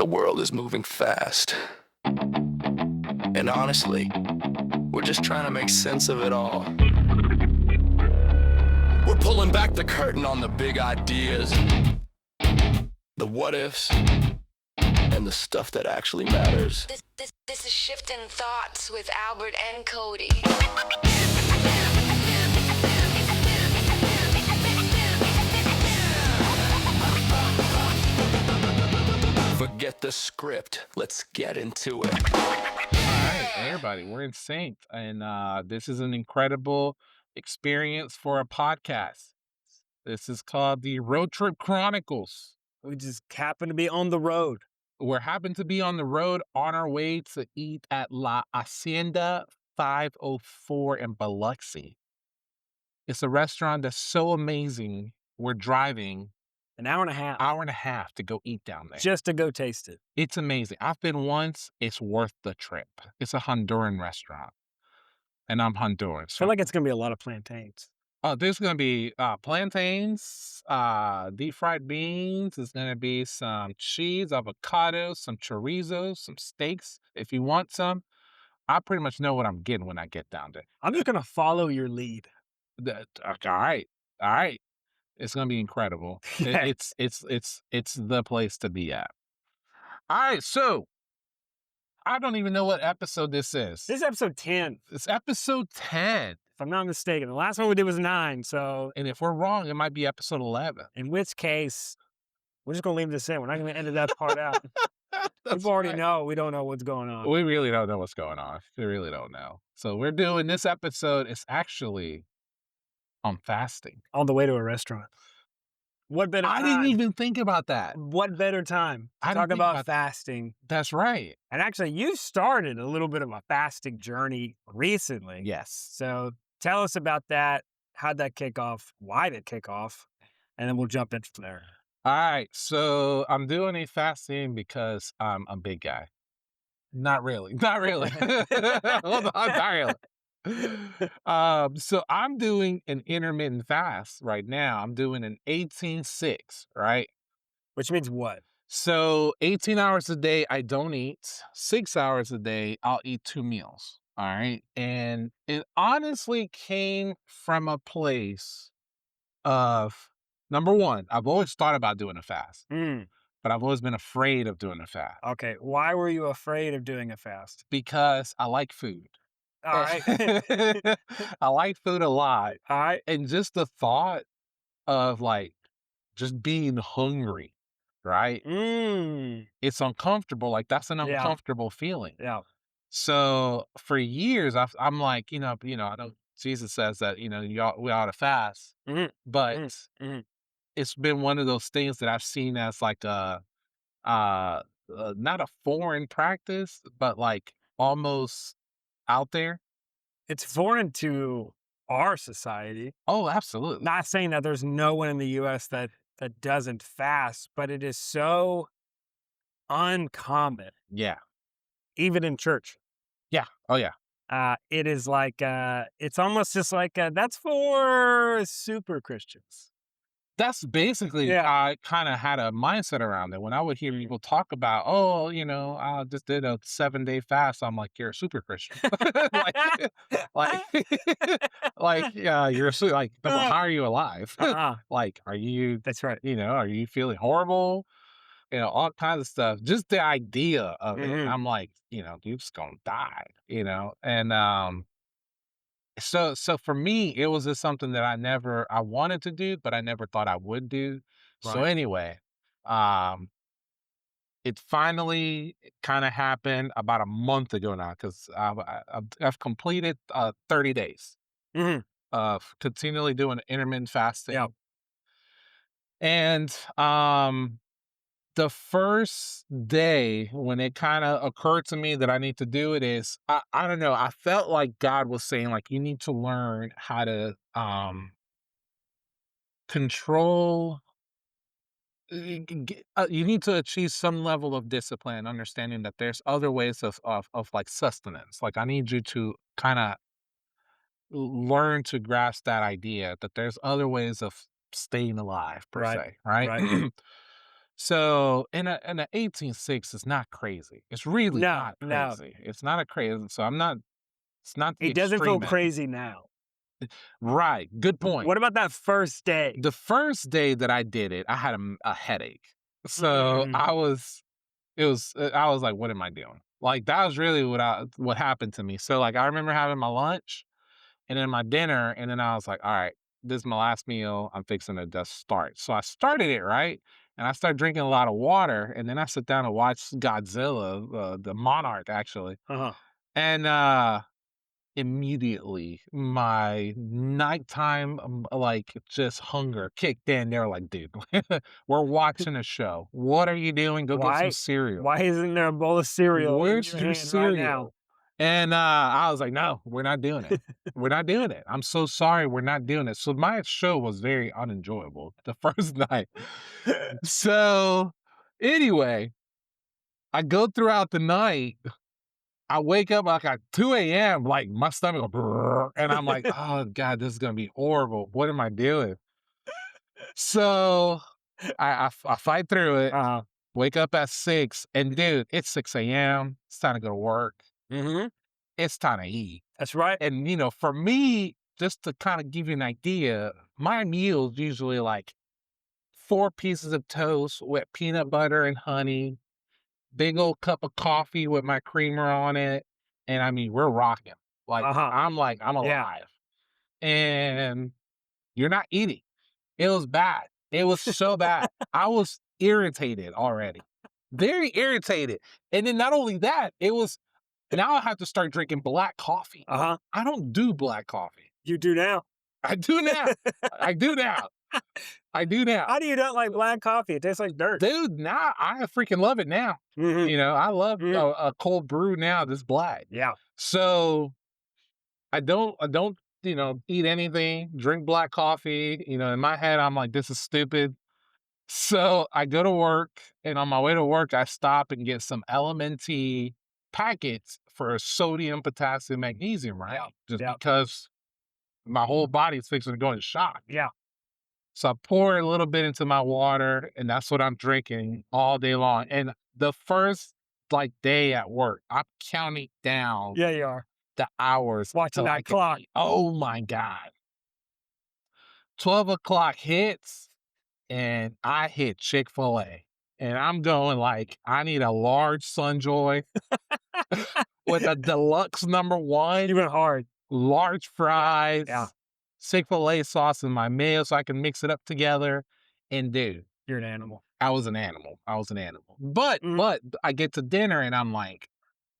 The world is moving fast. And honestly, we're just trying to make sense of it all. We're pulling back the curtain on the big ideas, the what ifs, and the stuff that actually matters. This is Shifting Thoughts with Albert and Cody. Forget the script. Let's get into it. All right, everybody, we're in sync, and this is an incredible experience for a podcast. This is called the Road Trip Chronicles. We just happen to be on the road. We happen to be on the road on our way to eat at La Hacienda 504 in Biloxi. It's a restaurant that's so amazing. We're driving An hour and a half to go eat down there. just to go taste it. It's amazing. I've been once. It's worth the trip. It's a Honduran restaurant, and I'm Honduran. I So feel like it's going to be a lot of plantains. there's going to be plantains, deep fried beans. There's going to be some cheese, avocados, some chorizo, some steaks. If you want some, I pretty much know what I'm getting when I get down there. I'm just going to follow your lead. All right. It's going to be incredible. Okay. It's the place to be at. All right, so I don't even know what episode this is. This is episode 10, It's episode 10. if I'm not mistaken. The last one we did was 9, so And if we're wrong, it might be episode 11. in which case, we're just going to leave this in. We're not going to edit that part out. People already know we don't know what's going on. We really don't know what's going on. We really don't know. So we're doing this episode. It's actually on fasting. On the way to a restaurant. What better I time? didn't even think about that. What better time to I didn't talk think about about- fasting? That's right. And actually, you started a little bit of a fasting journey recently. Yes. So tell us about that. How'd that kick off? Why did it kick off? And then we'll jump in from there. All right. So I'm doing a fasting because I'm a big guy. Not really. Not really. Hold on. Not really. So I'm doing an intermittent fast right now. I'm doing an 18-6, right? Which means what? So 18 hours a day, I don't eat. 6 hours a day, I'll eat 2 meals. All right. And it honestly came from a place of, number one, I've always thought about doing a fast, but I've always been afraid of doing a fast Okay. Why were you afraid of doing a fast? because I like food. All right. I like food a lot. All right. And just the thought of like just being hungry, right? It's uncomfortable. Like that's an Yeah. uncomfortable feeling. Yeah. So for years, I'm like, I know Jesus says that, we ought to fast, Mhm. but Mhm. it's been one of those things that I've seen as like not a foreign practice, but like almost out there. It's foreign to our society. Oh, absolutely. Not saying that there's no one in the U.S. that doesn't fast, but it is so uncommon, Yeah. even in church. Yeah. Oh, yeah. It is like, it's almost just like, that's for super Christians. That's basically, Yeah. I kind of had a mindset around it. When I would hear people talk about, I just did a 7-day fast. I'm like, you're a super Christian. How are you alive? Like, are you, That's right. are you feeling horrible? All kinds of stuff. Just the idea of it. Mhm. I'm like, you're just going to die, and, so for me, it was just something that I wanted to do, but I never thought I would do. So Right. anyway, it finally kind of happened about a month ago now because I've completed 30 days Mhm. of continually doing intermittent fasting. Yeah. And the first day when it kind of occurred to me that I need to do it is, I don't know, I felt like God was saying, like, you need to learn how to control, you need to achieve some level of discipline, understanding that there's other ways of like sustenance. Like, I need you to kind of learn to grasp that idea that there's other ways of staying alive, per Right, se, right? right. So in a 18.6 is not crazy. It's really No, not no. crazy. It's not a crazy. So I'm not. It's not the It doesn't feel extreme end. crazy now. Right. Good point. What about that first day? The first day that I did it, I had a headache. So Mm. I was like, what am I doing? Like that was really what happened to me. So like I remember having my lunch and then my dinner, and then I was like, all right, this is my last meal. I'm fixing to just start. So I started it, right? And I started drinking a lot of water, and then I sit down and watch Godzilla, the Monarch actually. Uh-huh. And immediately my nighttime like just hunger kicked in. They were like, dude, we're watching a show. What are you doing? Go get some cereal. Why isn't there a bowl of cereal in Where's your your hand right now? cereal? And I was like, no, we're not doing it. We're not doing it. I'm so sorry, we're not doing it. So my show was very unenjoyable the first night. So anyway, I go throughout the night. I wake up like at 2 a.m., like my stomach go, "Brrr," and I'm like, oh God, this is gonna be horrible. What am I doing? So I fight through it, Uh-huh. wake up at 6, and dude, it's 6 a.m. It's time to go to work. Mm-hmm. It's time to eat. That's right. And for me, just to kind of give you an idea, my meal's usually like 4 pieces of toast with peanut butter and honey, big old cup of coffee with my creamer on it. And I mean, we're rocking. Uh-huh. I'm Yeah. alive. And you're not eating. It was bad. It was so bad. I was irritated already. Very irritated. And then not only that, it was now I have to start drinking black coffee. Uh-huh. I don't do black coffee. You do now. I do now. I do now. I do now. How do you not like black coffee? It tastes like dirt. Dude, now I freaking love it now. Mhm. I love Mhm. a cold brew now that's black. Yeah. So I don't, eat anything, drink black coffee. In my head, I'm like, this is stupid. So I go to work, and on my way to work, I stop and get some LMNT packets for sodium, potassium, magnesium, right? Yeah. Just Yeah. because my whole body's fixing to go into shock. Yeah. So I pour a little bit into my water, and that's what I'm drinking all day long. And the first day at work, I'm counting down Yeah, you are. the hours Watching till I that can clock. eat. Oh my God. 12 o'clock hits, and I hit Chick-fil-A. And I'm going like, I need a large Sunjoy with a deluxe number You 1, went hard. large fries, Yeah. Chick-fil-A sauce in my meal so I can mix it up together. And dude, You're an animal. I was an animal. But Mhm. but I get to dinner and I'm like,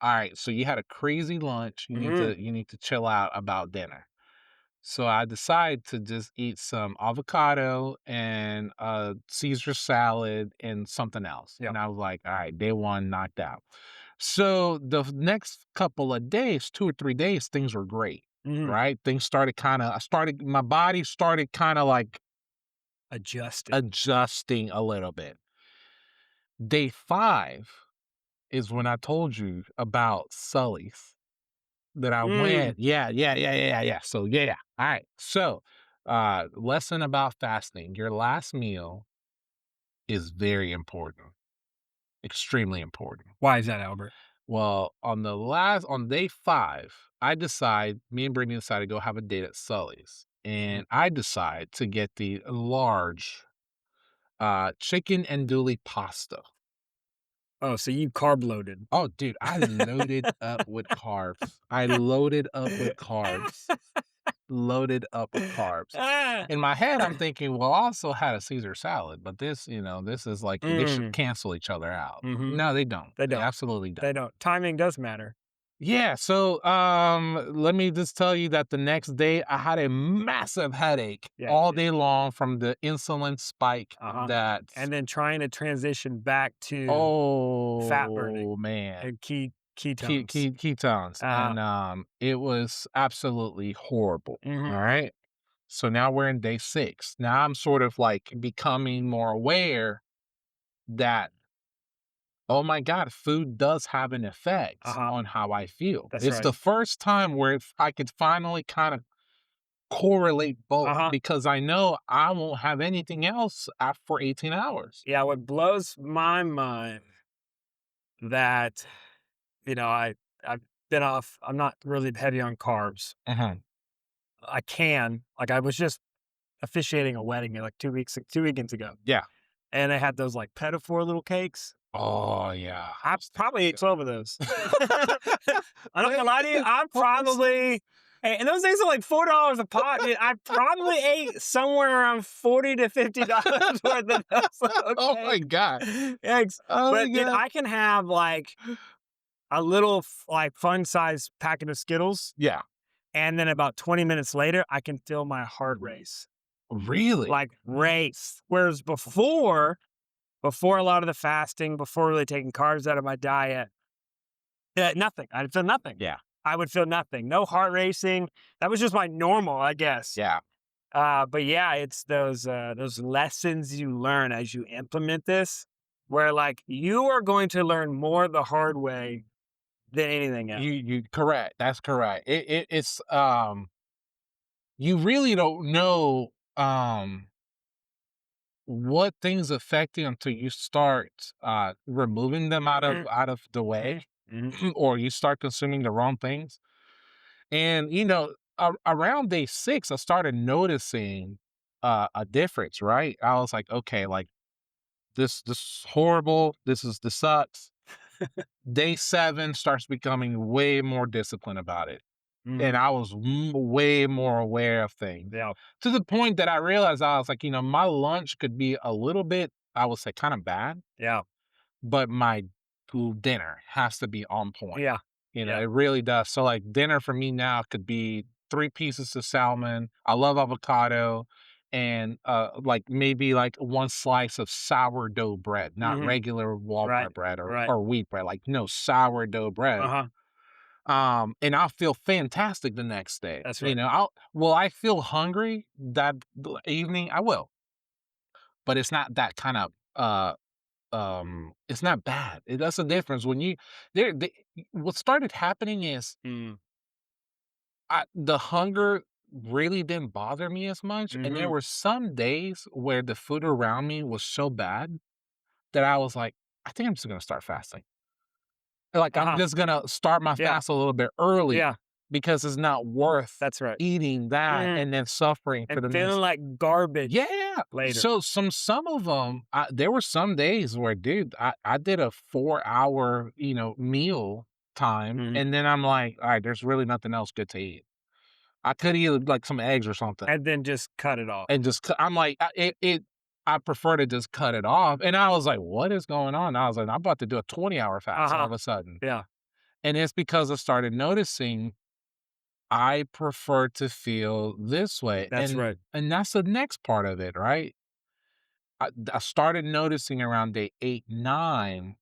all right, so you had a crazy lunch. Mhm. You need to chill out about dinner. So I decide to just eat some avocado and Caesar salad and something else. Yeah. And I was like, all right, day 1 knocked out. So the next couple of days, 2 or 3 days, things were great. Mhm. Right? Things started my body started kind of like Adjusted. adjusting a little bit. Day 5 is when I told you about Sully's that I went. Yeah. So yeah. All right. So lesson about fasting. Your last meal is very important. Extremely important. Why is that, Albert? Well, on day 5, me and Brittany decided to go have a date at Sully's. And I decide to get the large chicken andouille pasta. Oh, so you carb loaded. Oh, dude, I loaded up with carbs. Loaded up with carbs. Ah. In my head, I'm thinking, well, I also had a Caesar salad, but this is like they should cancel each other out. Mhm. No, they don't. They don't. Absolutely don't. They don't. Timing does matter. Yeah, so let me just tell you that the next day I had a massive headache Yeah, all you day long from the insulin spike that And then trying to transition back to fat burning man. and ketones. Ketones. Uh-huh. And it was absolutely horrible. Mhm. All right. So now we're in day 6. Now I'm sort of like becoming more aware that, oh my God, food does have an effect on how I feel. That's It's right. the first time where I could finally kind of correlate both Uh-huh. because I know I won't have anything else for 18 hours. Yeah, what blows my mind that, I've been off. I'm not really heavy on carbs. Mhm. I was just officiating a wedding like 2 weekends ago, Yeah. and they had those like pedophore little cakes. Oh, yeah. I Those probably ate things 12 of those. are I'm not gonna lie to you. I good. probably, and those things are like $4 a pop. Dude, I probably ate somewhere around $40 to $50 worth of those little Oh my cakes. god. Eggs. Oh my But dude, god. I can have like a little like fun size packet of Skittles, Yeah. and then about 20 minutes later, I can feel my heart race. Really? Like race. Whereas before a lot of the fasting, before really taking carbs out of my diet, nothing. I'd feel nothing. Yeah. I would feel nothing. No heart racing. That was just my normal, I guess. Yeah. But yeah, it's those lessons you learn as you implement this, where like you are going to learn more the hard way than anything else. You correct. That's correct. It's you really don't know what things affect you until you start removing them Mhm, out of the way mhm, or you start consuming the wrong things. And around day 6 I started noticing a difference, right? I was like, okay, like this is horrible. This sucks. Day 7 starts becoming way more disciplined about it. And mhm. I was way more aware of things Yeah, to the point that I realized I was like, my lunch could be a little bit, I would say, kind of bad, yeah, but my dinner has to be on point. yeah, yeah. It really does. So, like, dinner for me now could be 3 pieces of salmon. I love avocado and like maybe like one slice of sourdough bread, not Mhm. regular Right, Walmart bread right. or wheat bread, like no sourdough bread. Uh-huh. And I'll feel fantastic the next day. That's right. Will I feel hungry that evening? I will, but it's not that kind of it's not bad. That's the difference when you there. What started happening is Mm. the hunger really didn't bother me as much, and there Mhm. were some days where the food around me was so bad that I was like, I think I'm just gonna start fasting. Like, I'm Uh-huh. just gonna start my Yeah, fast a little bit early yeah. because it's not worth That's right. eating that Mhm. and then suffering for And the feeling next. like garbage Yeah. later. So some of them, there were some days where, dude, I did a 4-hour, meal time, Mhm. and then I'm like, all right, there's really nothing else good to eat. I could eat like some eggs or something, And then just cut it off. and I'm like, I prefer to just cut it off. And I was like, what is going on? I was like, I'm about to do a 20-hour fast all Uh-huh. of a sudden. Yeah, And it's because I started noticing I prefer to feel this way. that's And right. that's the next part of it, right? I started noticing around day 8, 9,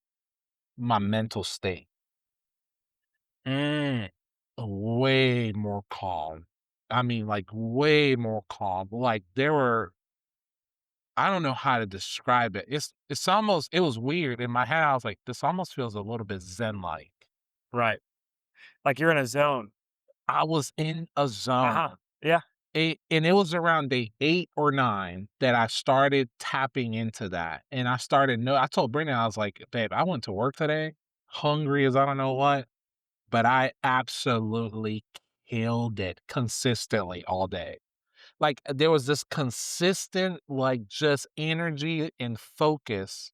my mental state Mm. way more calm. I mean, like way more calm. Like there were, I don't know how to describe it. It's almost, it was weird in my head. I was like, this almost feels a little bit zen like. Right. Like you're in a zone. I was in a zone. Uh-huh. Yeah. And it was around day 8 or 9 that I started tapping into that, and I told Brendan, I was like, "Babe, I went to work today, hungry as I don't know what, but I absolutely killed it consistently all day." Like, there was this consistent, like, just energy and focus.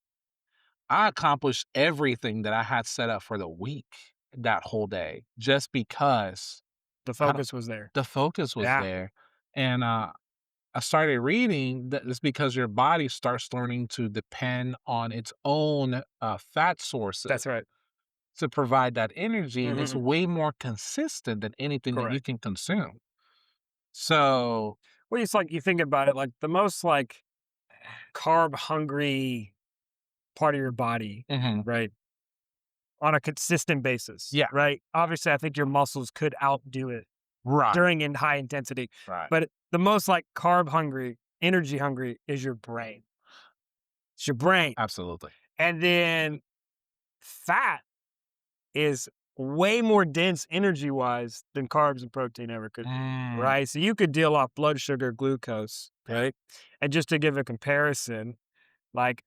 I accomplished everything that I had set up for the week that whole day just because The I don't focus was there. the focus was Yeah. there, and, I started reading that it's because your body starts learning to depend on its own fat sources That's right. to provide that energy, and it's Mhm. way more consistent than anything that you Correct. can consume. So, Well, it's like you think about it, like the most like carb hungry part of your body, mhm, right? On a consistent basis, yeah, right? Obviously, I think your muscles could outdo it right, during in high intensity, right, but the most like carb hungry, energy hungry is your brain. It's your brain. absolutely, And then fat is way more dense energy-wise than carbs and protein ever could be, Mm, right? So you could deal off blood sugar, glucose, right? And just to give a comparison, like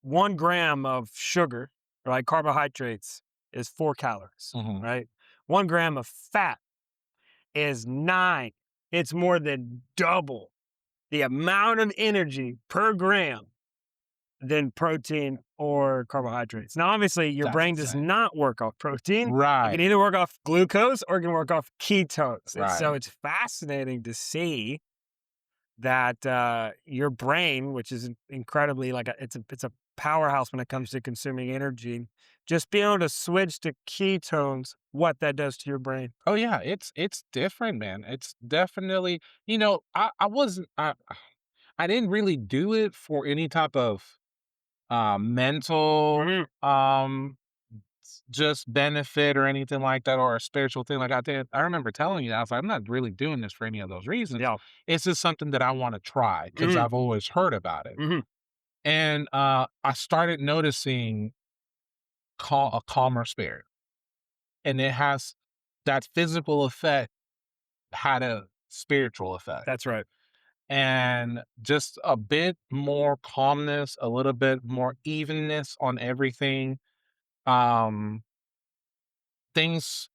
1 gram of sugar, right, carbohydrates is 4 calories, mhm. right? 1 gram of fat is 9. It's more than double the amount of energy per gram than protein or carbohydrates. Now, obviously, your That's brain does insane. not work off protein. It can Right, either work off glucose or it can work off ketones. And so right. it's fascinating to see that your brain, which is incredibly like it's a powerhouse when it comes to consuming energy, just being able to switch to ketones, what that does to your brain. Oh, yeah, it's different, man. It's definitely I wasn't I didn't really do it for any type of, mental, Mhm. just benefit or anything like that, or a spiritual thing like I did. I remember telling you, I was like, "I'm not really doing this for any of those reasons. Yeah. It's just something that I wanna try because 'cause Mhm. I've always heard about it." Mhm. And, I started noticing a calmer spirit, and it has that physical effect had a spiritual effect, That's right. and just a bit more calmness, a little bit more evenness on everything. Um, things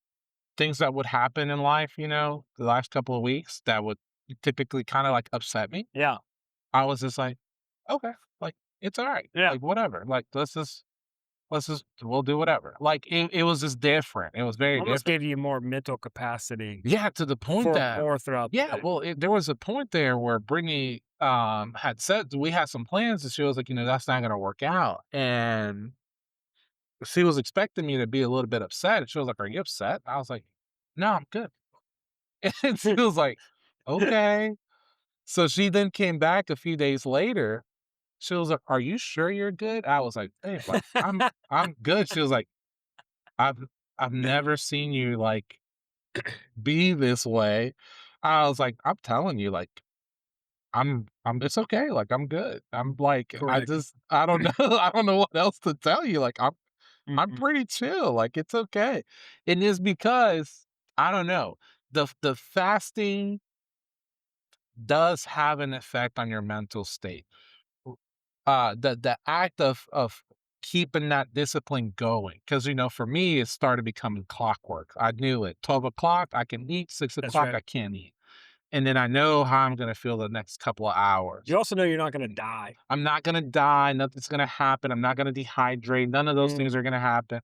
things that would happen in life, the last couple of weeks that would typically kind of like upset me. Yeah. I was just like, okay, like it's all right, Yeah. like whatever, like let's just we'll do whatever. Like it was just different. It was very Almost different. gave you more mental capacity Yeah, to the point for that more throughout the yeah, day. well, there was a point there where Brittany had said we had some plans, and she was like, that's not gonna work out, and she was expecting me to be a little bit upset, and she was like, "Are you upset?" I was like, "No, I'm good." And she was like, "Okay." So she then came back a few days later. She was like, "Are you sure you're good?" I was like, "Babe, like I'm good." She was like, "I've I've never seen you like be this way." I was like, "I'm telling you, like I'm it's okay. Like I'm good. I'm like Correct. I don't know. I don't know what else to tell you. Like I'm Mhm. pretty chill. Like it's okay." And it's because I don't know. The fasting does have an effect on your mental state. The act of keeping that discipline going, because for me, it started becoming clockwork. I knew it. 12 o'clock, I can eat. six That's o'clock, right. I can't eat. And then I know how I'm gonna feel the next couple of hours. You also know you're not gonna die. I'm not gonna die. Nothing's gonna happen. I'm not gonna dehydrate. None of those things Mm, are gonna happen.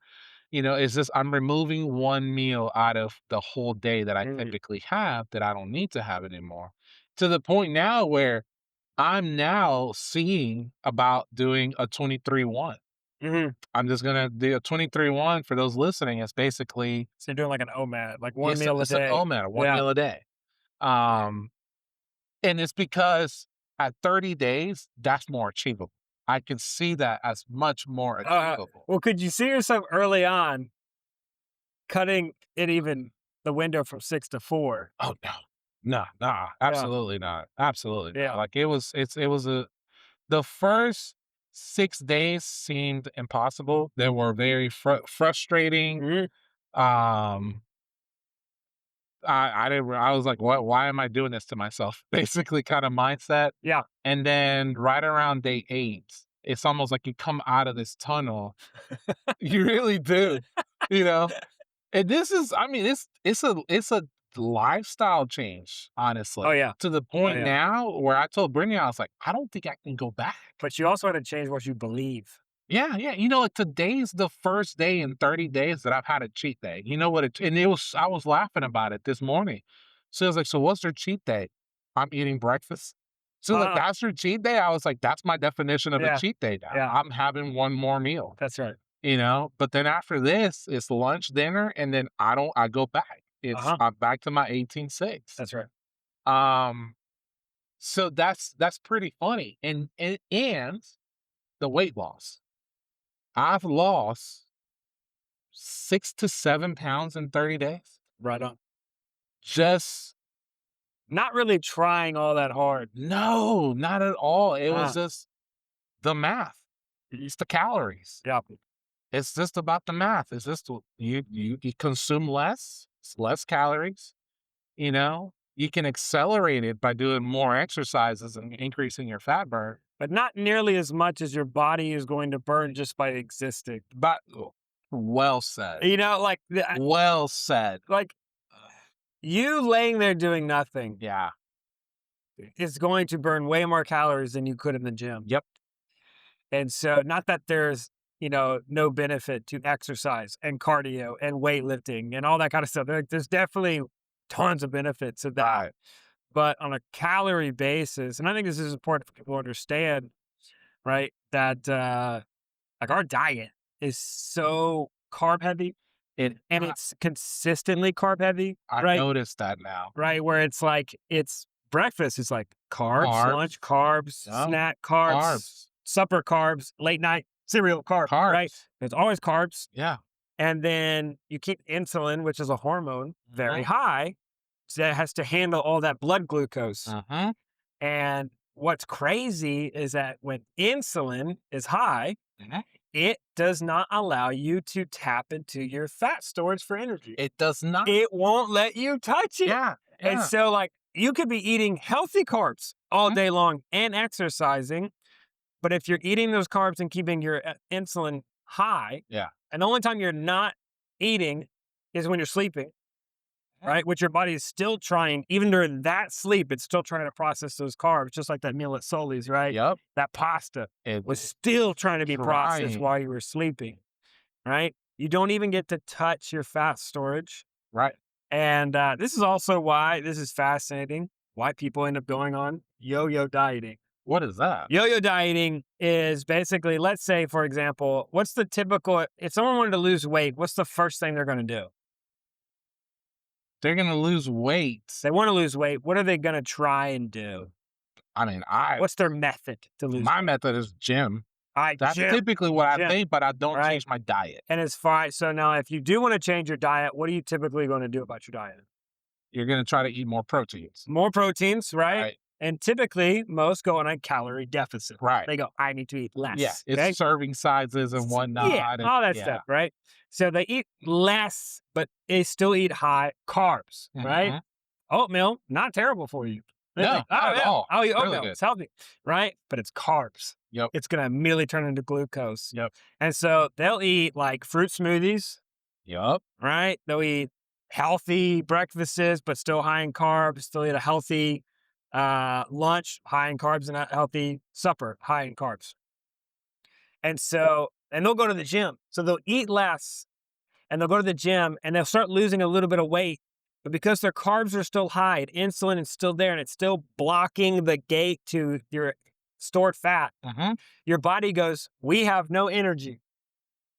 It's just I'm removing one meal out of the whole day that I mm, typically have that I don't need to have anymore. To the point now where I'm now seeing about doing a 23-1. mhm. I'm just gonna do a 23-1 for those listening. It's basically So you're doing like an OMAD, like 1 it's meal a it's an day. OMAD, one Yeah. meal a day. Um, and it's because at 30 days, that's more achievable. I can see that as much more achievable. Well, could you see yourself early on cutting it even the window from 6 to 4? Oh no. No, nah, Yeah. absolutely not. Absolutely not. Yeah. Like it was the first 6 days seemed impossible. They were very frustrating. Mhm. Um, I didn't. I was like, "What? Why am I doing this to myself?" Basically, kind of mindset. Yeah. And then right around day 8, it's almost like you come out of this tunnel. You really do, you know. And this is, I mean, it's a lifestyle change, Oh, honestly, yeah. to the Oh, point yeah. now where I told Brittany, I was like, I don't think I can go back. But you also had to change what you believe. Yeah, yeah. Like today's the first day in 30 days that I've had a cheat day. You know what and I was laughing about it this morning. So I was like, so what's your cheat day? I'm eating breakfast. So like Uh that's your cheat day? I was like, that's my definition of a Yeah. cheat day now. Yeah. I'm having one more meal, That's right. But then after this, it's lunch, dinner, and then I go back. Uh-huh. I'm back to my 18-6. That's right. Um, so that's pretty funny. And the weight loss. I've lost 6 to 7 pounds in 30 days. Right on. Just Not really trying all that hard. no, not at all. It was Uh, just the math. It's the calories. yeah. It's just about the math. It's just you consume less, it's less calories, you know? You can accelerate it by doing more exercises and increasing your fat burn. But not nearly as much as your body is going to burn just by existing. But well said. You know, Well said. like you laying there doing nothing Yeah. is going to burn way more calories than you could in the gym. Yep. And so, not that there's, no benefit to exercise and cardio and weightlifting and all that kind of stuff. There's definitely tons of benefits of that. Right. But on a calorie basis, and I think this is important for people to understand, right? That like our diet is so carb heavy and it's consistently carb heavy, I right? noticed that now. Right, where it's like breakfast is like carbs, Carbs. lunch carbs, Yep. snack carbs, Carbs. supper carbs, late night cereal carbs, right? Carbs. There's always carbs. Yeah. And then you keep insulin, which is a hormone, very high. So that has to handle all that blood glucose. Uh-huh. And what's crazy is that when insulin is high, Mhm. it does not allow you to tap into your fat storage for energy. It does not. It won't let you touch it. Yeah. And so, like, you could be eating healthy carbs all day long and exercising, but if you're eating those carbs and keeping your insulin high, and the only time you're not eating is when you're sleeping, right? Which your body is still trying, even during that sleep, it's still trying to process those carbs, just like that meal at Soli's, right? Yep. That pasta It was still trying to be processed trying. while you were sleeping, right? You don't even get to touch your fat storage. Right. And this is also why this is fascinating, why people end up going on yo-yo dieting. What is that? Yo-yo dieting is basically, let's say, for example, what's the typical, if someone wanted to lose weight, what's the first thing they're going to do? They're going to lose weight. They want to lose weight. What are they going to try and do? I mean, What's their method to lose my weight? method is gym. That's Gym. typically what I Gym. think, but I don't Right. change my diet. And it's fine. So now if you do want to change your diet, what are you typically going to do about your diet? You're going to try to eat more proteins. More proteins, right? Right. And typically, most go on a calorie deficit. Right. They go, I need to eat less. Yeah. It's okay? serving sizes and whatnot. Yeah, and- all that yeah. stuff, right? So they eat less, but they still eat high carbs, right? Mhm. Oatmeal, not terrible for you. They No, think, not at all. I'll eat Really oatmeal. good. It's healthy, right? But it's carbs. Yep. It's going to immediately turn into glucose. Yep. And so they'll eat like fruit smoothies, Yup. right? They'll eat healthy breakfasts, but still high in carbs. Still eat a healthy lunch, high in carbs, and a healthy supper, high in carbs. And so, and they'll go to the gym. So they'll eat less and they'll go to the gym and they'll start losing a little bit of weight. But because their carbs are still high and insulin is still there and it's still blocking the gate to your stored fat, Mhm. your body goes, we have no energy.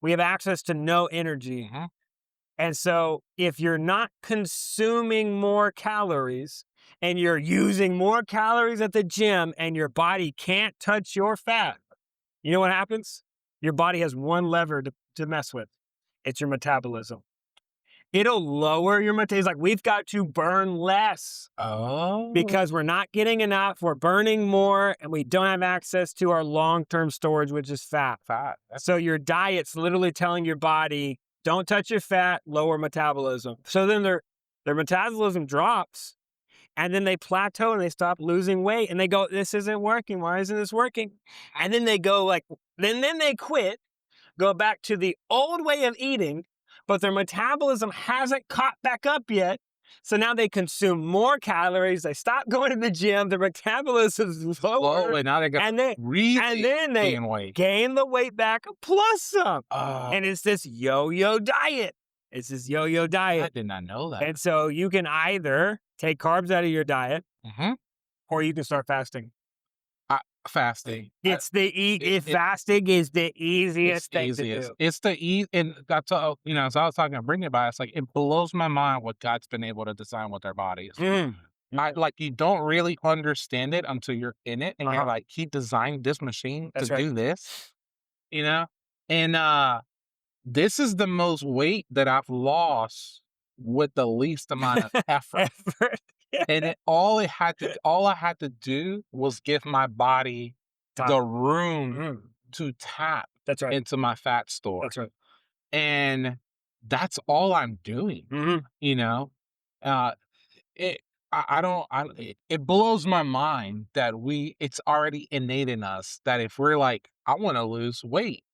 We have access to no energy. Mhm. And so if you're not consuming more calories and you're using more calories at the gym and your body can't touch your fat, you know what happens? Your body has one lever to mess with. It's your metabolism. It'll lower your metabolism. It's like, we've got to burn less Oh. because we're not getting enough. We're burning more and we don't have access to our long-term storage, which is fat. fat. That's So your diet's literally telling your body, don't touch your fat, lower metabolism. So then their metabolism drops and then they plateau and they stop losing weight and they go, this isn't working. Why isn't this working? And then they go like, then they quit, go back to the old way of eating, but their metabolism hasn't caught back up yet. So now they consume more calories. They stop going to the gym. Their metabolism is lower. and now they got And then, really and then they gain weight. gain the weight back plus some. Oh, And it's this yo-yo diet. It's this yo-yo I diet. did not know that. And so you can either take carbs out of your diet Mhm. or you can start fasting. Fasting. It's fasting is the easiest thing to do. It's the and that's all, so I was talking to Brittany about it. It's like, it blows my mind what God's been able to design with our bodies. Like, you don't really understand it until you're in it and you're like, he designed this machine That's to right. do this, and this is the most weight that I've lost with the least amount of effort. Effort. And all I had to do was give my body Time. the room Mm. to tap That's right. into my fat store. That's right. And that's all I'm doing, Mhm. you know? Uh, it, I don't, it blows my mind that it's already innate in us that if we're like, I want to lose weight,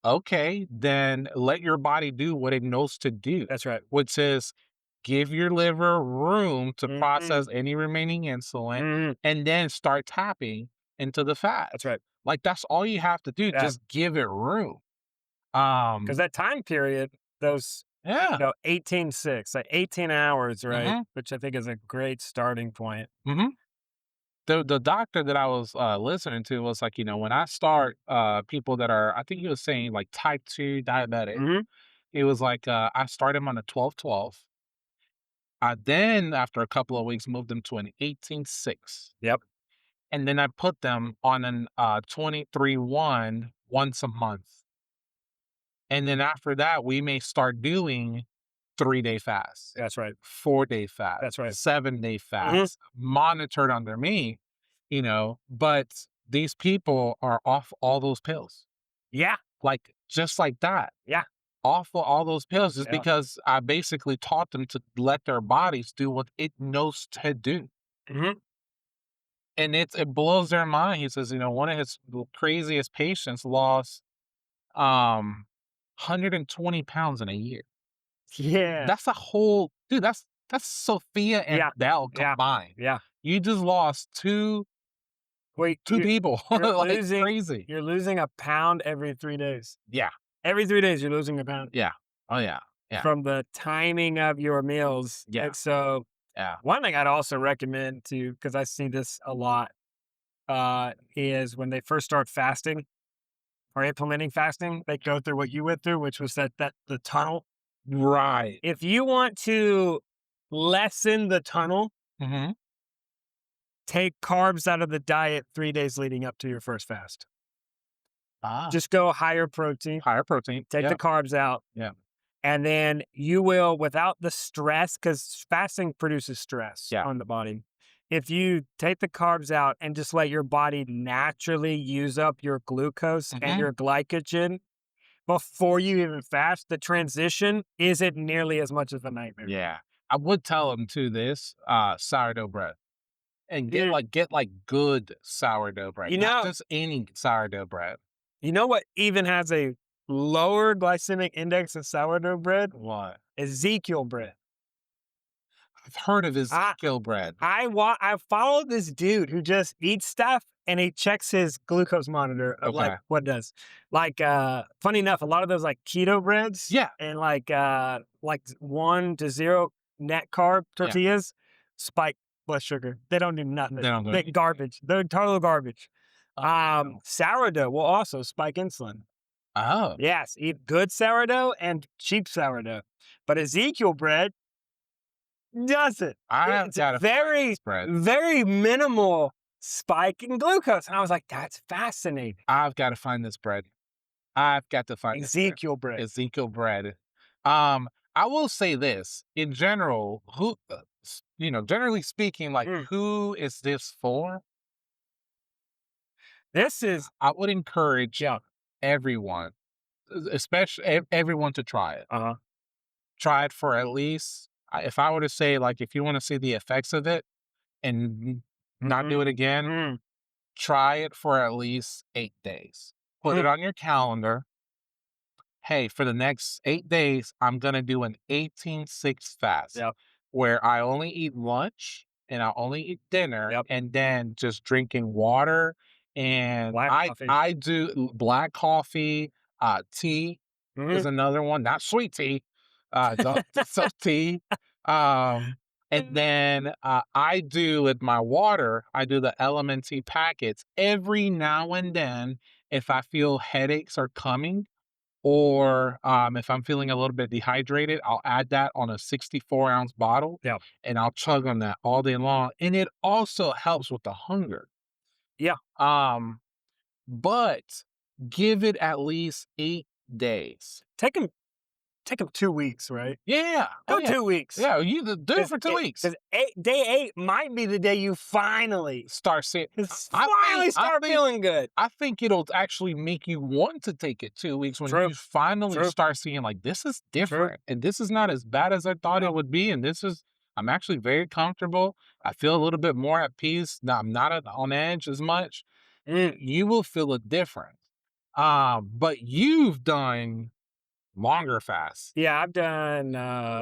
okay, then let your body do what it knows to do, That's right. which is give your liver room to Mhm. process any remaining insulin Mhm. and then start tapping into the fat. That's right. Like that's all you have to do. Yeah. Just give it room. Because that time period, those, Yeah. 18/6, like 18 hours, right? hmm Which I think is a great starting point. hmm the doctor that I was listening to was like, when I start people that are, I think he was saying like type 2 diabetic, Mhm. he was like, I started him on a 12-12. I then after a couple of weeks moved them to an 18-6. Yep. And then I put them on an 23-1 once a month. And then after that, we may start doing 3-day fasts, That's right. 4-day fast, That's right. 7-day Mhm. fast, monitored under me, but these people are off all those pills, Yeah. like just like that, Yeah. off of all those pills, just Yeah. because I basically taught them to let their bodies do what it knows to do. Mhm. And it blows their mind. He says, one of his craziest patients lost 120 pounds in a year. Yeah. That's a whole dude, that's Sophia and Yeah. Belle Yeah. combined. Yeah. You just lost Wait, two people, you're like, losing crazy. you're losing a pound every 3 days. Yeah, Every 3 days, you're losing a pound yeah. Oh, yeah, yeah, from the timing of your meals. yeah, And so, yeah. one thing I'd also recommend to, because I see this a lot, is when they first start fasting or implementing fasting, they go through what you went through, which was that the tunnel. Right. If you want to lessen the tunnel, Mhm. take carbs out of the diet 3 days leading up to your first fast. Ah, Just go higher protein, higher protein. take Yeah, the carbs out, yeah, and then you will, without the stress, because fasting produces stress yeah. on the body. If you take the carbs out and just let your body naturally use up your glucose and Mhm. your glycogen before you even fast, the transition isn't nearly as much of a nightmare. Yeah. I would tell them to this, sourdough bread. And Mm. get, like, good sourdough bread, You not know, just any sourdough bread. you know what even has a lower glycemic index than sourdough bread? What? Ezekiel bread. I've heard of I Ezekiel bread. I follow this dude who just eats stuff and he checks his glucose monitor of like Okay. what does. Like funny enough, a lot of those like keto breads Yeah, and like 1 to 0 net carb yeah. tortillas spike blood sugar. They don't do nothing. They don't do They anything. garbage. They're total garbage. Oh. Sourdough will also spike insulin. Oh. Yes, eat good sourdough and cheap sourdough. But Ezekiel bread doesn't. I've It's gotta find very, this bread. very minimal spike in glucose. And I was like, that's fascinating. I've gotta find this bread. I've got to find this bread. Ezekiel bread. Ezekiel bread. Um, I will say this, in general, generally speaking, like, Mm. who is this for? This is, I would encourage yeah. everyone, especially everyone to try it. Uh-huh. Try it for at least, if I were to say, like, if you wanna see the effects of it and not do Mm-mm. it again, Mm. try it for at least 8 days. Put it Mm. on your calendar. Hey, for the next 8 days, I'm gonna do an 18-6 fast Yep. where I only eat lunch and I only eat dinner Yep. and then just drinking water. And Black I coffee. I do black coffee, tea is Mhm. another one, not sweet tea, so tea. Um, and then I do with my water, I do the element tea packets every now and then. If I feel headaches are coming, or if I'm feeling a little bit dehydrated, I'll add that on a 64-ounce bottle Yep. and I'll chug on that all day long. And it also helps with the hunger. Yeah. Um, but give it at least 8 days. Take take them 2 weeks, right? Yeah. Go Oh, yeah. 2 weeks. Yeah, you do it for 2 weeks. Because day 8 might be the day you finally Start seeing. start feeling good. I think it'll actually make you want to take it 2 weeks when True. you finally True. start seeing like this is different and this is not as bad as I thought it would be, and I'm actually very comfortable. I feel a little bit more at peace. Now I'm not on edge as much. You will feel a difference. But you've done longer fasts. Yeah, I've done.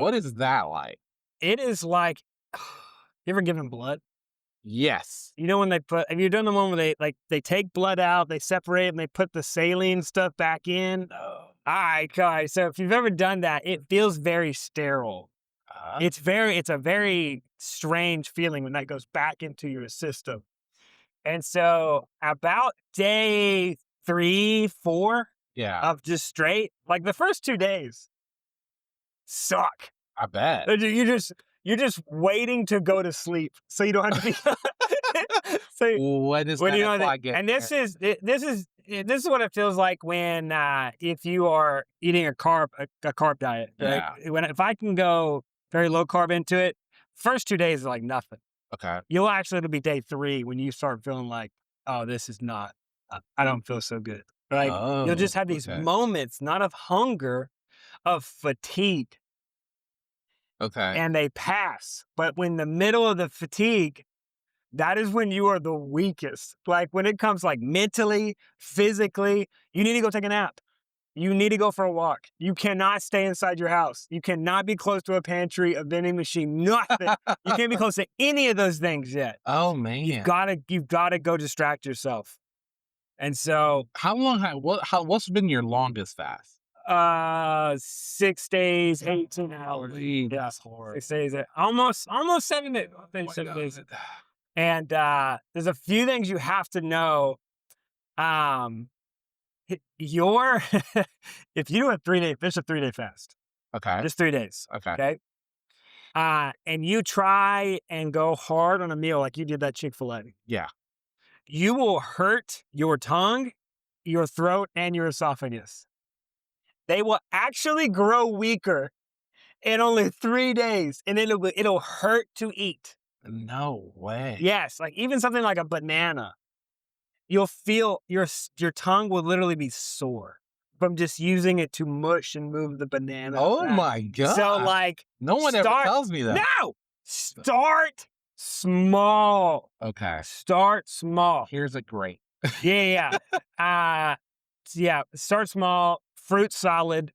What is that like? It is like, you ever given blood? Yes. You know when have you done the one where they take blood out, they separate it, and they put the saline stuff back in? No. All right. So if you've ever done that, it feels very sterile. It's a very strange feeling when that goes back into your system. And so about day 3, 4 of just straight, like the first 2 days suck. I bet. You're just waiting to go to sleep, so you don't have to be. So when you know that, and this is what it feels like when if you are eating a carb diet. Right? Yeah. If I can go very low carb into it, first 2 days are like nothing. Okay. It'll be day 3 when you start feeling like, oh, this is not. I don't feel so good. Right? You'll just have these moments, not of hunger, of fatigue. Okay. And they pass. But when the middle of the fatigue, that is when you are the weakest. Like when it comes like mentally, physically, you need to go take a nap. You need to go for a walk. You cannot stay inside your house. You cannot be close to a pantry, a vending machine, nothing. You can't be close to any of those things yet. Oh man. You've gotta go distract yourself. And so what's been your longest fast? 6 days, 18 hours. That's horrible. 6 days, almost 7 days. 7 days. And there's a few things you have to know. If you do a 3-day, it's a 3-day fast. Okay. Just 3 days. Okay. And you try and go hard on a meal like you did that Chick-fil-A. Yeah. You will hurt your tongue, your throat, and your esophagus. They will actually grow weaker in only 3 days, and it'll hurt to eat. No way. Yes, like even something like a banana, you'll feel your tongue will literally be sore from just using it to mush and move the banana. Oh my God. So like, no one ever tells me that. No, start small. Okay. Start small. Here's a great. Yeah. Start small. Fruit solid,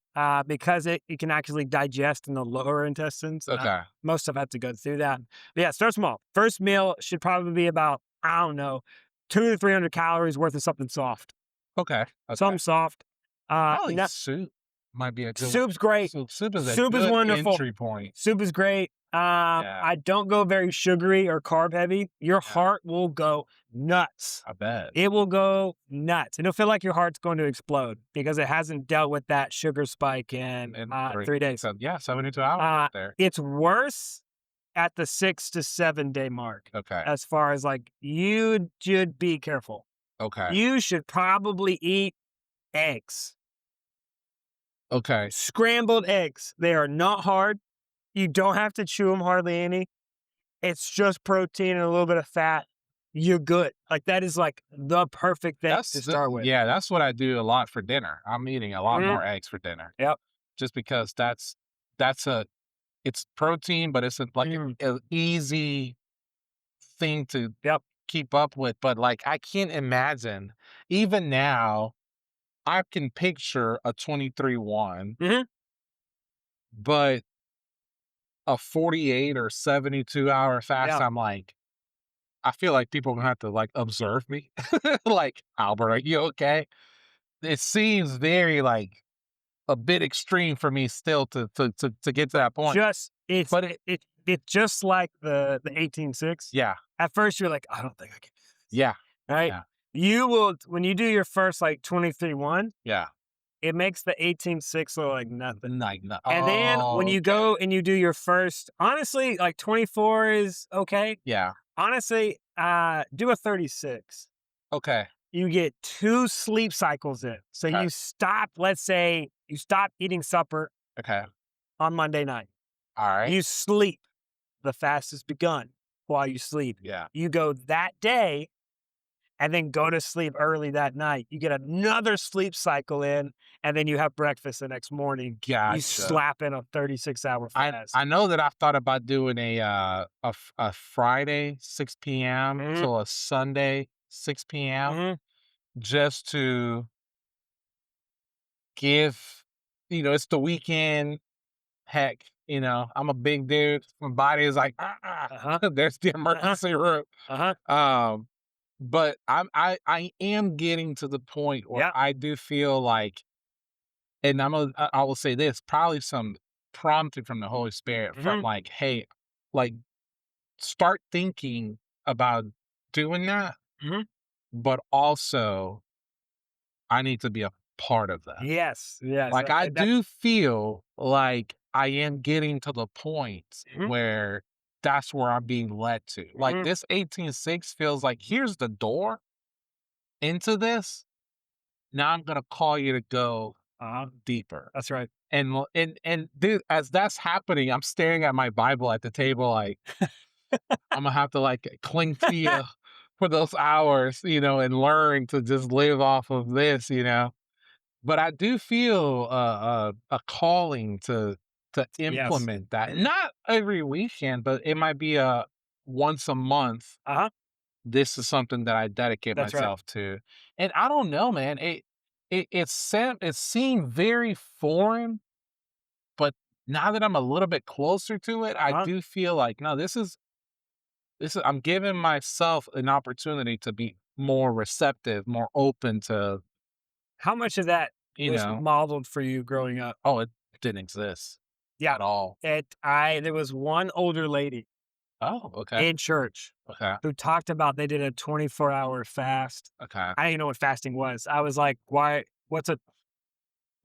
because it can actually digest in the lower intestines. Okay. Most stuff have to go through that. But yeah, start small. First meal should probably be about, 200 to 300 calories worth of something soft. Okay. Something soft. Soup might be a good Soup's great. Soup is wonderful. Entry point. Soup is great. I don't go very sugary or carb heavy. Your heart will go nuts. I bet. It will go nuts. It'll feel like your heart's going to explode because it hasn't dealt with that sugar spike in 3 days. So, 72 hours there. It's worse at the 6 to 7 day mark. Okay. As far as like, you should be careful. Okay. You should probably eat eggs. Okay. Scrambled eggs. They are not hard. You don't have to chew them hardly any. It's just protein and a little bit of fat. You're good. Like that is like the perfect thing to start with. Yeah, that's what I do a lot for dinner. I'm eating a lot more eggs for dinner. Yep. Just because it's protein, but it's an easy thing to keep up with. But like I can't imagine, even now, I can picture a 23-1, but a 48 or 72 hour fast, I'm like, I feel like people are gonna have to like observe me. Like, Albert, are you okay? It seems very like a bit extreme for me still to get to that point. It's just like the 18-6. Yeah. At first you're like, I don't think I can do this. Yeah. Right? Yeah. You will, when you do your first like 23-1, yeah, it makes the 18-6 look like nothing. And then when you go and you do your first, honestly, like 24 is okay. Yeah. Honestly, do a 36. Okay. You get 2 sleep cycles in. So you stop, let's say you stop eating supper Okay. on Monday night. All right. You sleep. The fast has begun while you sleep. Yeah. You go that day and then go to sleep early that night. You get another sleep cycle in, and then you have breakfast the next morning. You Gotcha. slap in a 36-hour fast. I know that I've thought about doing a Friday 6 p.m. Mhm, till a Sunday 6 p.m. mhm. just to give, it's the weekend. Heck, I'm a big dude. My body is like, Uh-huh, there's the uh-huh, emergency room. uh-huh. Um, but I am getting to the point where Yeah, I do feel like, and I will say this, probably some prompting from the Holy Spirit from mhm, like, hey, like start thinking about doing that, mhm. but also I need to be a part of that. Yes, yes, Like I that do feel like I am getting to the point mhm, where that's where I'm being led to. Like mhm. this 18-6 feels like here's the door into this. Now I'm gonna call you to go Uh-huh, deeper. that's right. And dude, as that's happening, I'm staring at my Bible at the table, like I'm gonna have to like cling to you for those hours, and learn to just live off of this. But I do feel a calling to Yes. implement that. Not every weekend, but it might be a once a month. Uh-huh, This is something that I dedicate that's right. myself to. And I don't know, man. It seemed very foreign, but now that I'm a little bit closer to it, I Uh-huh. do feel like no, this is I'm giving myself an opportunity to be more receptive, more open to, How much of that you was know, modeled for you growing up? oh, it didn't exist Yeah, at all. there was one older lady Oh, okay. in church Okay. who talked about they did a 24-hour fast. Okay. I didn't even know what fasting was. I was like, "Why?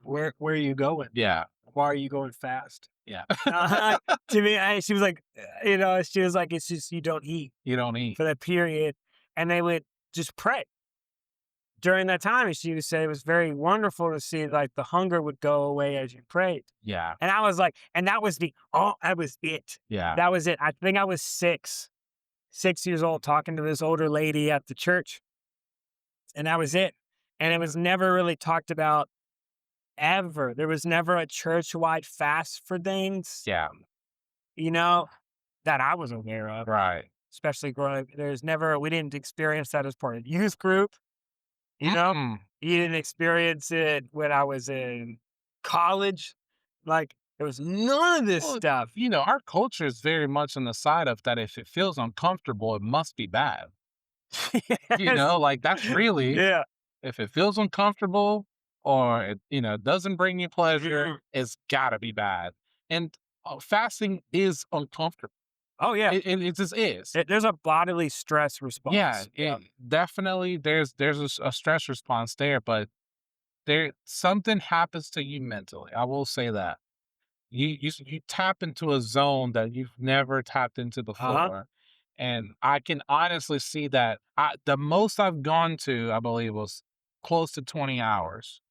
Where are you going? Yeah. Why are you going fast?" Yeah. To me, she was like, she was like, "It's just you don't eat You don't eat. for that period," and they would just pray during that time. And she would say it was very wonderful to see like the hunger would go away as you prayed. Yeah. And I was like, and that was it. Yeah. That was it. I think I was 6 years old talking to this older lady at the church, and that was it. And it was never really talked about ever. There was never a church-wide fast for things, Yeah. you know, that I was aware of, Right. especially growing up. We didn't experience that as part of youth group, you know? Mm-mm. You didn't experience it when I was in college. Like, there was none of this Well, stuff. our culture is very much on the side of that if it feels uncomfortable, it must be bad. Yes. Like that's really Yeah. if it feels uncomfortable or it doesn't bring you pleasure, Mhm. it's gotta be bad. And fasting is uncomfortable. Oh, yeah. It just is. There's a bodily stress Yeah, response. Yeah. it definitely there's a stress response there, but there something happens to you mentally. I will say that. You tap into a zone that you've never tapped into Uh-huh. before. And I can honestly see that the most I've gone to, I believe, was close to 20 hours.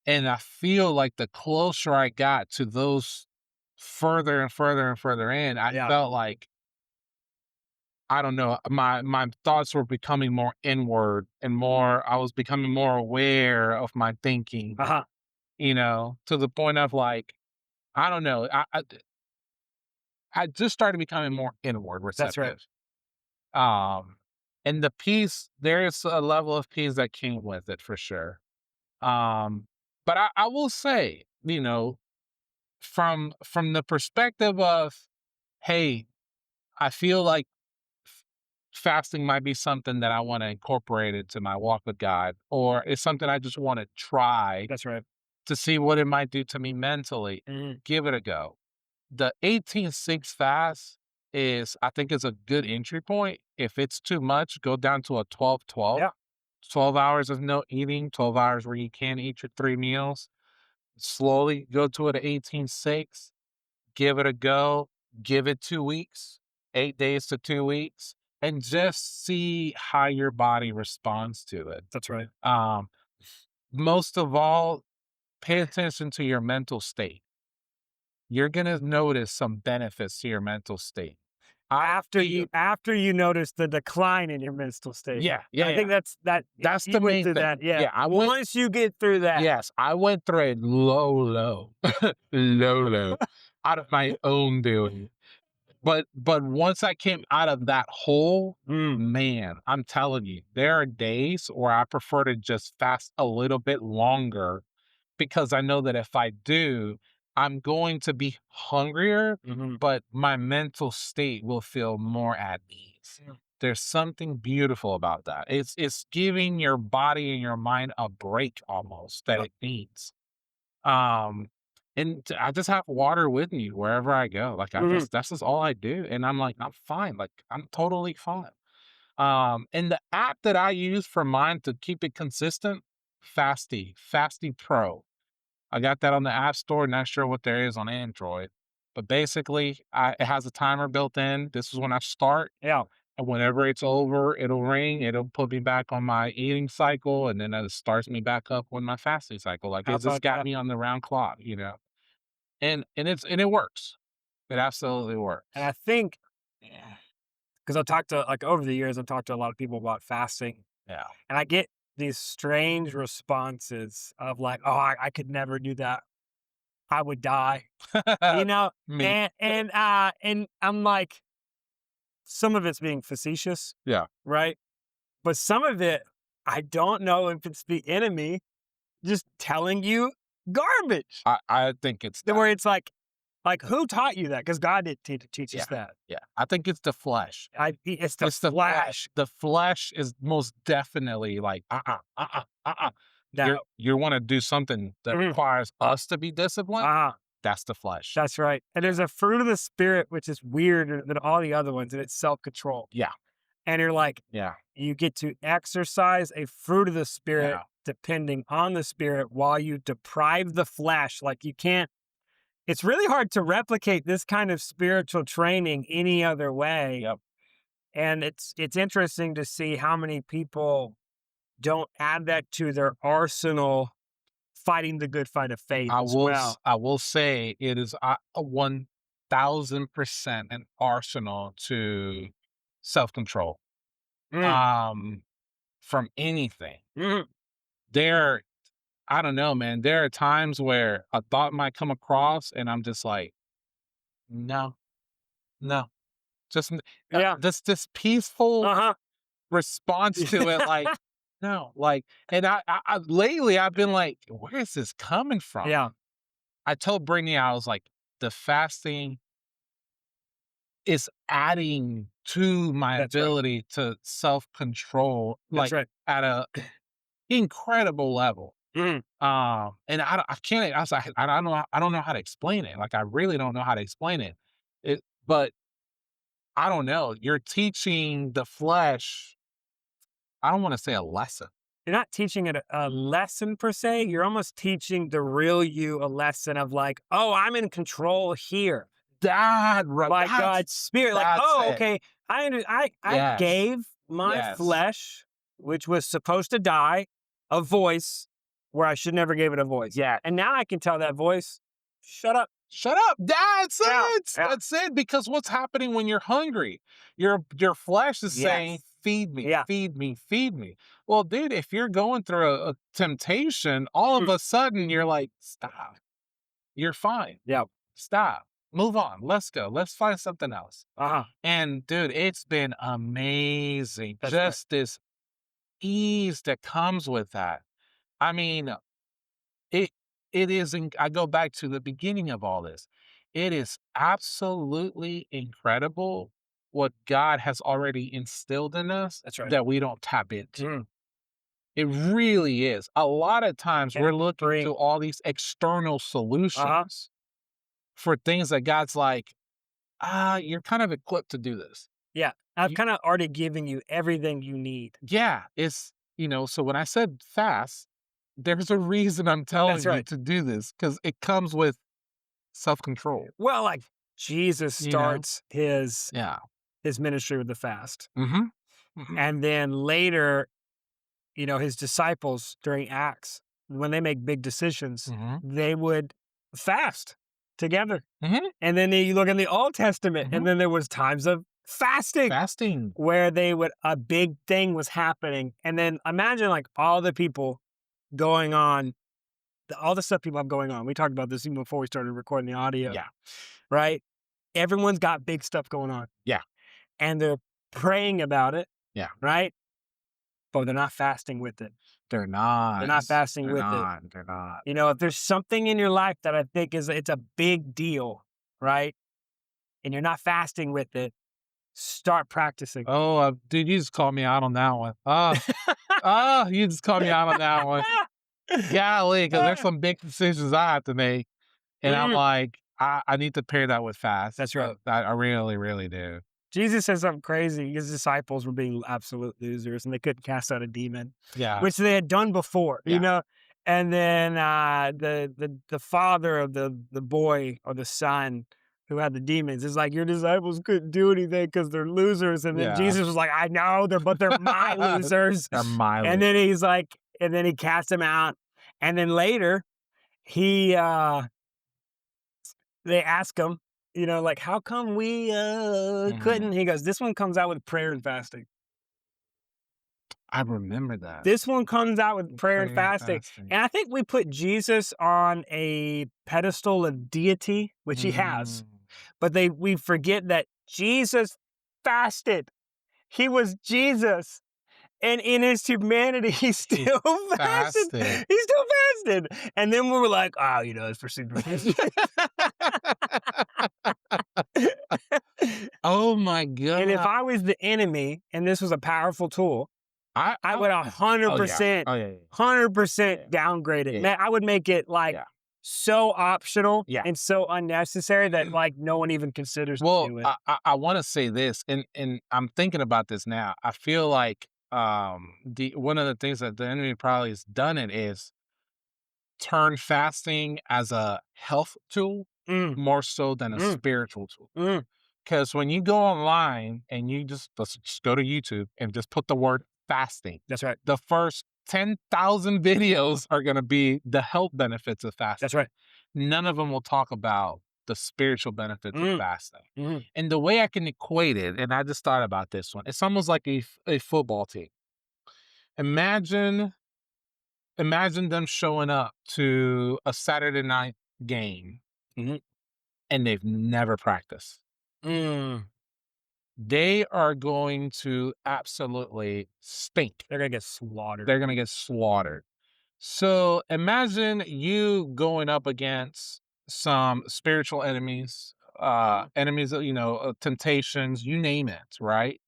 And I feel like the closer I got to those further and further and further in, I Yeah. felt like I don't know, my thoughts were becoming more inward and more I was becoming more aware of my thinking, Uh-huh. to the point of like, I don't know, I just started becoming more inward That's right. receptive. Um, and the peace, there's a level of peace that came with it for sure. But I will say, from the perspective of, hey, I feel like f- fasting might be something that I want to incorporate into my walk with God, or it's something I just want to try That's right. to see what it might do to me mentally. Mhm. Give it a go. The 18-6 fast is, I think, is a good entry point. If it's too much, go down to a 12-12. Yeah. 12 hours of no eating, 12 hours where you can't eat your 3 meals. Slowly go to an 18-6. Give it a go. Give it 2 weeks, 8 days to 2 weeks, and just see how your body responds to it. That's right. Um, most of all, pay attention to your mental state. You're gonna notice some benefits to your mental state. After you notice the decline in your mental state. Yeah, yeah, I yeah. think That's you the went main through thing. that. Yeah. Yeah, I went. Once you get through that. Yes, I went through it low, low, out of my own doing. But once I came out of that hole, man, I'm telling you, there are days where I prefer to just fast a little bit longer because I know that if I do, I'm going to be hungrier, but my mental state will feel more at ease. There's something beautiful about that. It's giving your body and your mind a break almost that it needs. Um, I just have water with me wherever I go. Like that's just all I do. And I'm like, I'm fine. Like I'm totally fine. And the app that I use for mine to keep it consistent, Fasty Pro. I got that on the App Store. Not sure what there is on Android, but basically, it has a timer built in. This is when I start, Yeah. and whenever it's over, it'll ring. It'll put me back on my eating cycle, and then it starts me back up on my fasting cycle. Like How it's just about got that? me on the round clock, and it works. It absolutely works. And I think, because I've talked to, like, over the years, I've talked to a lot of people about fasting, Yeah. and I get these strange responses of like, "Oh, I could never do that. I would die." You know? Me. And I'm like, some of it's being facetious, Yeah. right? But some of it, I don't know if it's the enemy just telling you garbage. I think it's Where that. it's like, who taught you that? Because God didn't teach us that. Yeah. I think it's the flesh. It's the It's the flesh. flesh. The flesh is most definitely like, Now, You want to do something that requires us to be disciplined. That's the flesh. that's right. And there's a fruit of the spirit, which is weirder than all the other ones, and it's self-control. Yeah. And you're like, Yeah. you get to exercise a fruit of the spirit Yeah. depending on the spirit while you deprive the flesh. Like you can't, it's really hard to replicate this kind of spiritual training any other way. Yep. And it's interesting to see how many people don't add that to their arsenal fighting the good fight of faith as well. I will say it is a 1,000% an arsenal to self-control. From anything. I don't know, man. There are times where a thought might come across and I'm just like, no, just this peaceful response to it. Like, no, like, and I lately I've been like, where is this coming from? Yeah. I told Brittany, I was like, the fasting is adding to my ability to self-control, like at a incredible level. And I can't. I was like, I don't know how to explain it. Like, I really don't know how to explain it. But I don't know. You're teaching the flesh. I don't want to say a lesson. You're not teaching it a lesson per se. You're almost teaching the real you a lesson of like, oh, I'm in control here. By God's spirit. Like, oh, okay. I gave my flesh, which was supposed to die, a voice where I should never give it a voice. Yeah. And now I can tell that voice, shut up. Shut up. That's it. That's it. Because what's happening when you're hungry? Your flesh is saying, feed me, feed me, feed me. Well, dude, if you're going through a temptation, all of a sudden you're like, stop. You're fine. Yeah. Stop. Move on. Let's go. Let's find something else. And dude, it's been amazing. This ease that comes with that. I mean, it is, I go back to the beginning of all this. It is absolutely incredible what God has already instilled in us that we don't tap into. It really is. A lot of times we're looking to all these external solutions for things that God's like, you're kind of equipped to do this. Yeah. I've kind of already given you everything you need. Yeah. It's, so when I said fast, there's a reason I'm telling you to do this, because it comes with self-control. Well, like Jesus starts his ministry with the fast. And then later, his disciples during Acts, when they make big decisions, Mhm. they would fast together. Mhm. And then you look in the Old Testament, Mhm. and then there was times of fasting Fasting. where a big thing was happening. And then imagine like all the people going on, all the stuff people have going on. We talked about this even before we started recording the audio. Yeah. Right? Everyone's got big stuff going on. Yeah. And they're praying about it. Yeah. Right? But they're not fasting with it. They're not. They're not fasting They're with it. not. They're not. You know, if there's something in your life that I think it's a big deal, right? And you're not fasting with it, start practicing. Oh, dude, you just called me out on that one. You just called me out on that one. Golly, because there's some big decisions I have to make. And I'm like, I need to pair that with fast. That's right. I really, really do. Jesus said something crazy. His disciples were being absolute losers and they couldn't cast out a demon, Yeah. which they had done before, you Yeah. know? And then the father of the boy or the son who had the demons is like, your disciples couldn't do anything because they're losers. And then Yeah. Jesus was like, I know, but they're my losers. They're my And then he's like, and then he cast them out. And then later, they ask him, you know, like, how come we couldn't? He goes, this one comes out with prayer and fasting. I remember that. This one comes out with prayer and fasting. And I think we put Jesus on a pedestal of deity, which he has. But we forget that Jesus fasted. He was Jesus. And in his humanity, he still fasted. He still fasted. And then we were like, oh, you know, it's for superstition. Oh my God. And if I was the enemy and this was a powerful tool, I would 100%, 100% downgrade it. Yeah. Man, I would make it like so optional and so unnecessary that like no one even considers to do it. I want to say this, and I'm thinking about this now. I feel like one of the things that the enemy probably has done it is turn fasting as a health tool more so than a spiritual tool. Because when you go online and let's just go to YouTube and just put the word fasting. That's right. The first 10,000 videos are going to be the health benefits of fasting. That's right. None of them will talk about the spiritual benefits of fasting. And the way I can equate it, and I just thought about this one, it's almost like a football team. Imagine them showing up to a Saturday night game and they've never practiced. They are going to absolutely stink. They're going to get slaughtered. They're going to get slaughtered. So imagine you going up against some spiritual enemies, enemies, temptations, you name it, right?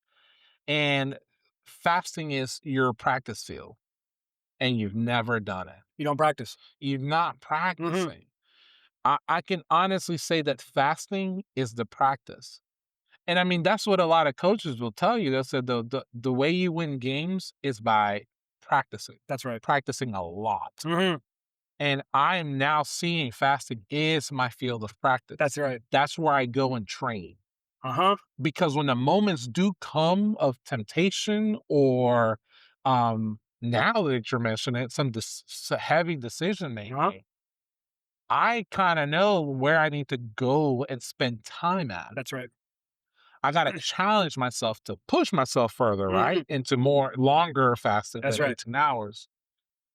And fasting is your practice field and you've never done it. You don't practice. You're not practicing. I can honestly say that fasting is the practice. And I mean, that's what a lot of coaches will tell you. They'll say the way you win games is by practicing. That's right. Practicing a lot. And I am now seeing fasting is my field of practice. That's right. That's where I go and train. Because when the moments do come of temptation or now that you're mentioning it, some heavy decision making, I kind of know where I need to go and spend time at. That's right. I got to challenge myself to push myself further, right? Into more longer fasting than 18 hours.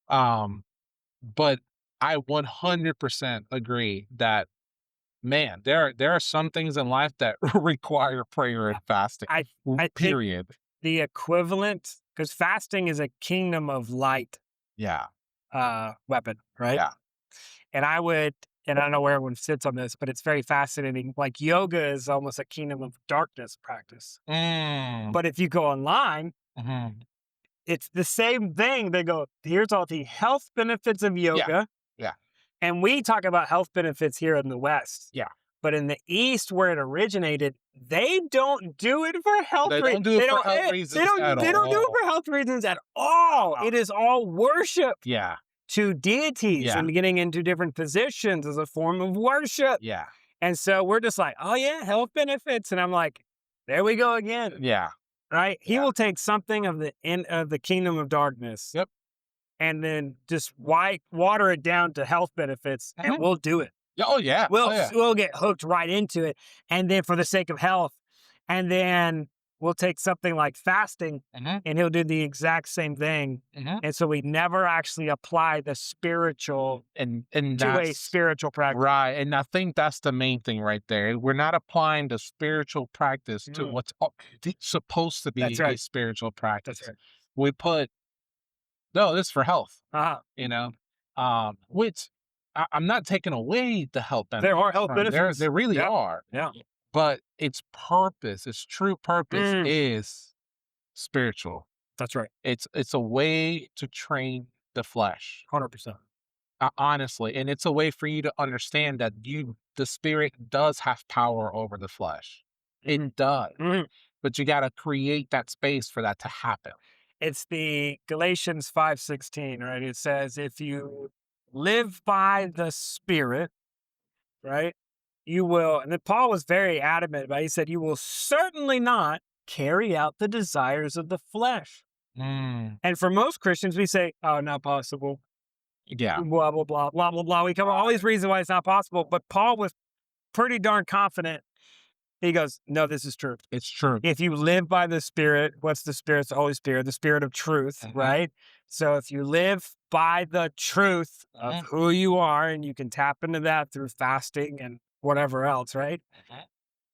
But I 100% agree that, man, there are some things in life that require prayer and fasting. I period. Think the equivalent, because fasting is a kingdom of light weapon, right? Yeah. And I don't know where everyone sits on this, but it's very fascinating. Like yoga is almost a kingdom of darkness practice. But if you go online, it's the same thing. They go, here's all the health benefits of yoga. Yeah. And we talk about health benefits here in the West. Yeah. But in the East, where it originated, they don't do it for health reasons. They don't do it for health reasons They don't do it for health reasons at all. It is all worship. Yeah. To deities and getting into different positions as a form of worship. Yeah. And so we're just like, oh yeah, health benefits. And I'm like, there we go again. Yeah. Right? He will take something of the kingdom of darkness. Yep. and then just water it down to health benefits, and we'll do it. Oh yeah. We'll get hooked right into it, and then for the sake of health, and then we'll take something like fasting, and he'll do the exact same thing. And so we never actually apply the spiritual and to a spiritual practice. Right. And I think that's the main thing right there. We're not applying the spiritual practice to what's supposed to be a spiritual practice. That's right. We put, no, this is for health, Uh-huh. Which I'm not taking away the health benefits. There are health from it. benefits. There really are. Yeah. But its purpose, its true purpose is spiritual. That's right. It's a way to train the flesh. 100%. Honestly, and it's a way for you to understand that the spirit does have power over the flesh. It does. But you got to create that space for that to happen. It's the Galatians 5:16, right? It says, if you live by the Spirit, right, you will, and then Paul was very adamant about it. He said, you will certainly not carry out the desires of the flesh. And for most Christians, we say, oh, not possible. Yeah. Blah, blah, blah, blah, blah, blah. We come up with all these reasons why it's not possible. But Paul was pretty darn confident. He goes, no, this is true. It's true. If you live by the Spirit, what's the Spirit? It's the Holy Spirit, the Spirit of truth, right? So if you live by the truth of who you are, and you can tap into that through fasting and whatever else, right?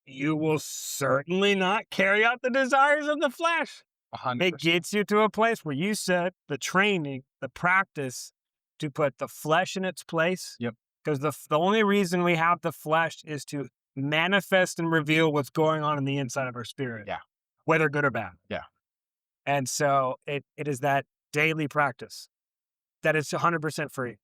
You will certainly not carry out the desires of the flesh. 100%. It gets you to a place where you said the training, the practice to put the flesh in its place. Yep. Because the only reason we have the flesh is to manifest and reveal what's going on in the inside of our spirit. Yeah. Whether good or bad. Yeah. And so it is that daily practice that is 100% free.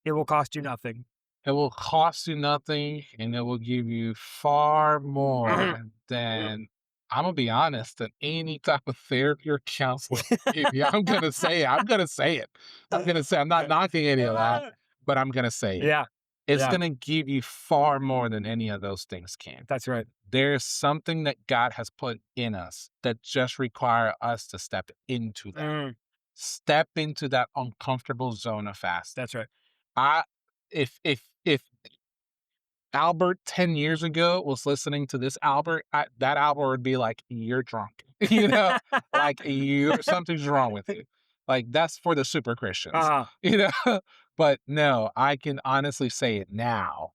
It will cost you nothing. It will cost you nothing, and it will give you far more than, I'm going to be honest, than any type of therapy or counseling. I'm going to say it. I'm going to say it. I'm not knocking any of that, but I'm going to say it. Yeah. It's going to give you far more than any of those things can. That's right. There's something that God has put in us that just require us to step into that. Step into that uncomfortable zone of fast. That's right. If Albert 10 years ago was listening to this Albert, that Albert would be like, you're drunk. Like something's wrong with you. Like, that's for the super Christians. But no, I can honestly say it now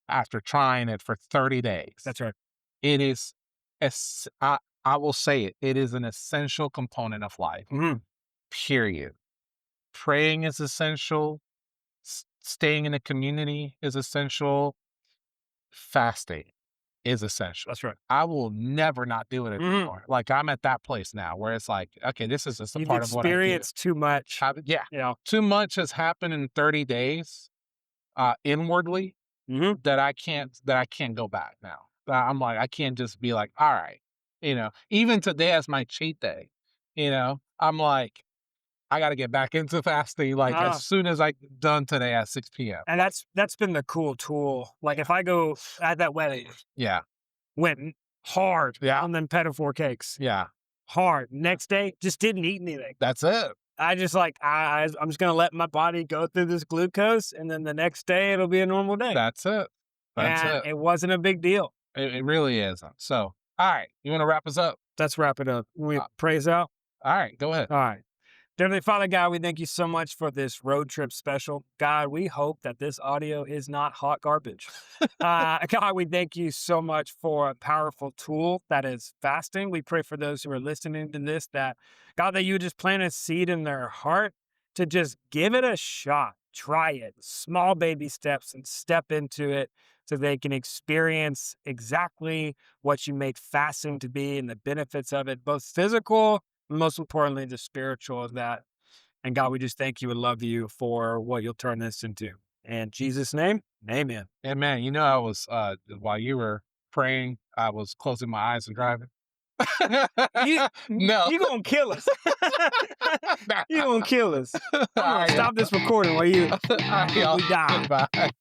after trying it for 30 days. That's right. It is, I will say it, it is an essential component of life. Period. Praying is essential. Staying in a community is essential. Fasting is essential. That's right. I will never not do it anymore. Like, I'm at that place now where it's like, okay, this is just a part of what I do. You've experienced too much. Yeah. Too much has happened in 30 days inwardly that I can't go back now. I'm like, I can't just be like, all right, even today as my cheat day, I'm like, I got to get back into fasting like as soon as I'm done today at 6 p.m. And that's been the cool tool. Like, if I go at that wedding, went hard on them pedophore cakes. Yeah. Hard. Next day, just didn't eat anything. That's it. I just I'm just going to let my body go through this glucose, and then the next day it'll be a normal day. That's it. It wasn't a big deal. It really isn't. So, all right. You want to wrap us up? Let's wrap it up. We praise out. All right. Go ahead. All right. Dearly Father God, we thank you so much for this road trip special. God, we hope that this audio is not hot garbage. God, we thank you so much for a powerful tool that is fasting. We pray for those who are listening to this that, God, that you just plant a seed in their heart to just give it a shot. Try it. Small baby steps, and step into it so they can experience exactly what you made fasting to be and the benefits of it, both physical, most importantly, the spiritual of that. And God, we just thank you and love you for what you'll turn this into. In Jesus' name, amen. And man, I was, while you were praying, I was closing my eyes and driving. No. You're going to kill us. You're going to kill us. Stop this recording while you, we die. Goodbye.